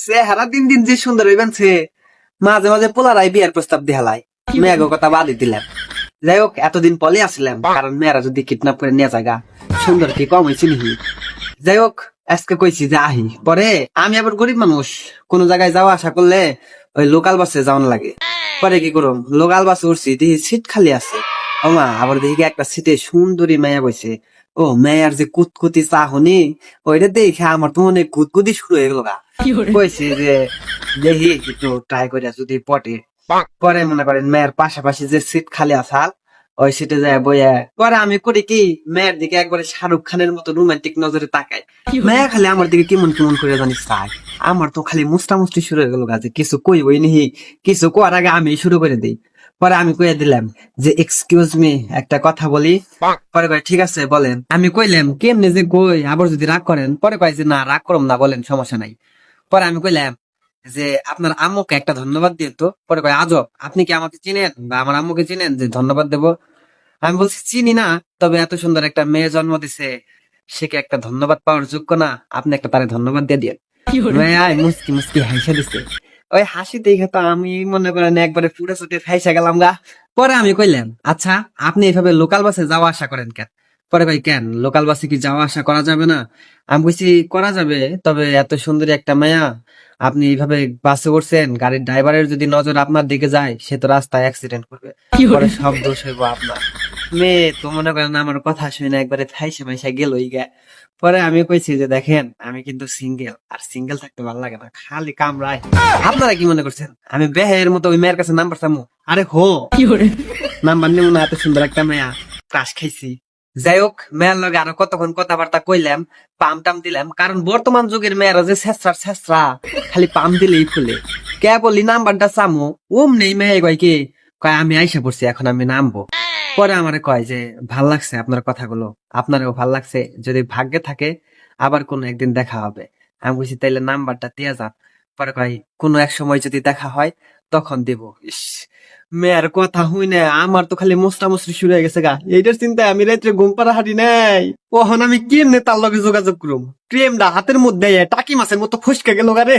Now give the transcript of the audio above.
চেহারা দিন দিন যে সুন্দর হইবেনছে, মাঝে মাঝে পোলারাই বিয়ার প্রস্তাব দেহালাই, মেয়েগো কথা বাদই দিলাম। যাই হোক, এতদিন পলে আসলাম, কারণ মেয়েরা যদি কিডন্যাপ করে নিয়ে জায়গা সুন্দর কি কম হয়েছে নিহি। যাই হোক, আজকে কইছি যে আহি, পরে আমি আবার গরিব মানুষ, কোন জায়গায় যাওয়া আসা করলে ওই লোকাল বাসে যাওয়ান লাগে। পরে কি করুম, লোকাল বাসে উঠছি, দেখি সিট খালি আছে। ও মা, আবার দেখি একটা সিটে সুন্দরী মায়া বসে। ও মেয়ার যে কুতকুতি চাহনি, ওইটা দেখে আমার তো মনে কুতকুতি শুরু হয়ে গেল গা। কইছি যে দেখি একটু ট্রাই করে যদি পটে। পরে মনে করেন মেয়ের পাশাপাশি যে সিট খালি আসাল, ওই সিটে যায় বইয়া। পরে আমি করি কি, মেয়ের দিকে একবারে শাহরুখ খানের মতো রোমান্টিক নজরে তাকাই। মেয়া খালি আমার দিকে কেমন কেমন করে জানি চাই। আমার তো খালি মুষ্টি শুরু হয়ে গেল গাছে, কিছু কইবই নিহি। কিছু কোয়ার আগে আমি শুরু করে দিই। পরে আমি কইয়া দিলাম যে এক্সকিউজ মি, একটা কথা বলি। পরে কয় ঠিক আছে বলেন। আমি কইলাম কেমনে যে কই, আবার যদি রাগ করেন। পরে কয় যে না, রাগ করম না, বলেন, সমস্যা নাই। পরে আমি কইলাম যে আপনার আম্মুকে একটা ধন্যবাদ দিয়ে তো। পরে কয় আজব, আপনি কি আমাকে চিনেন বা আমার আম্মুকে চিনেন যে ধন্যবাদ দেব? আমি বলছি চিনি না, তবে এত সুন্দর একটা মেয়ে জন্ম দিছে, সে কি একটা ধন্যবাদ পাওয়ার যোগ্য না? আপনি একটা তারে ধন্যবাদ দিয়ে দিয়ে। মেয়ে মুসকি মুসকি হাসি দিছে। ওই হাসি দেখে তো আমি মনে করেন একবারে পুরো ছুটে ফাইসা গেলাম গা। পরে আমি কইলাম আচ্ছা, আপনি এভাবে লোকাল বাসে যাওয়া আসা করেন কেন? পরে কই কেন, লোকাল বাসে কি যাওয়া আসা করা যাবে না? আমি কইছি করা যাবে, তবে এত সুন্দরী একটা মেয়া আপনি এইভাবে বাসে উঠছেন, গাড়ির ড্রাইভারের যদি নজর আপনার দিকে যায়, সে তো রাস্তায় অ্যাক্সিডেন্ট করবে, পরে সব দোষ হইব আপনার। মেয়ে তো মনে করেন আমার কথা শুনে একবারে ফাইসা ফাইসা গেলই গা। পরে আমি কইছি যে দেখেন, আমি কিন্তু সিঙ্গেল, আর সিঙ্গেল থাকতে ভালো লাগে না, খালি কামড়ায়। আপনারা কি মনে করছেন আমি বেহের মতো ওই মেয়ের কাছে নাম্বার চামু? আরে হো, নাম্বার নেব না? এত সুন্দর একটা মেয়া, ক্রাশ খাইছি। যাই হোক, মেয়ের লগে আরো কতক্ষণ কথাবার্তা কইলাম, পাম টাম দিলাম, কারণ বর্তমান যুগের মেয়েরা যে ছেঁচড়া, খালি পাম দিলেই ফুলে। কে বলি নাম্বারটা চামু, নেই মেয়ে কয় কি, কয় আমি আইসা পড়ছি, এখন আমি নামবো। পরে আমারে কয় যে ভাল লাগছে আপনার কথাগুলো, আপনারও ভাল লাগছে, যদি ভাগ্যে থাকে আবার কোনো একদিন দেখা হবে। আমি বলছি তাইলে নাম্বারটা দিয়ে যান। পরে কয় কোনো এক সময় যদি দেখা হয় তখন দেব। ইস, মেয়ের কথা হুই না, আমার তো খালি মুসরি শুরু হয়ে গেছে গা। এইটার চিন্তায় আমি রাত্রে ঘুম পাড়া হাঁটি নাই। ওহন আমি কেমনে তার লগে যোগাযোগ করুম? প্রেমটা হাতের মধ্যে টাকি মাছের মতো ফসকে গেল গা রে।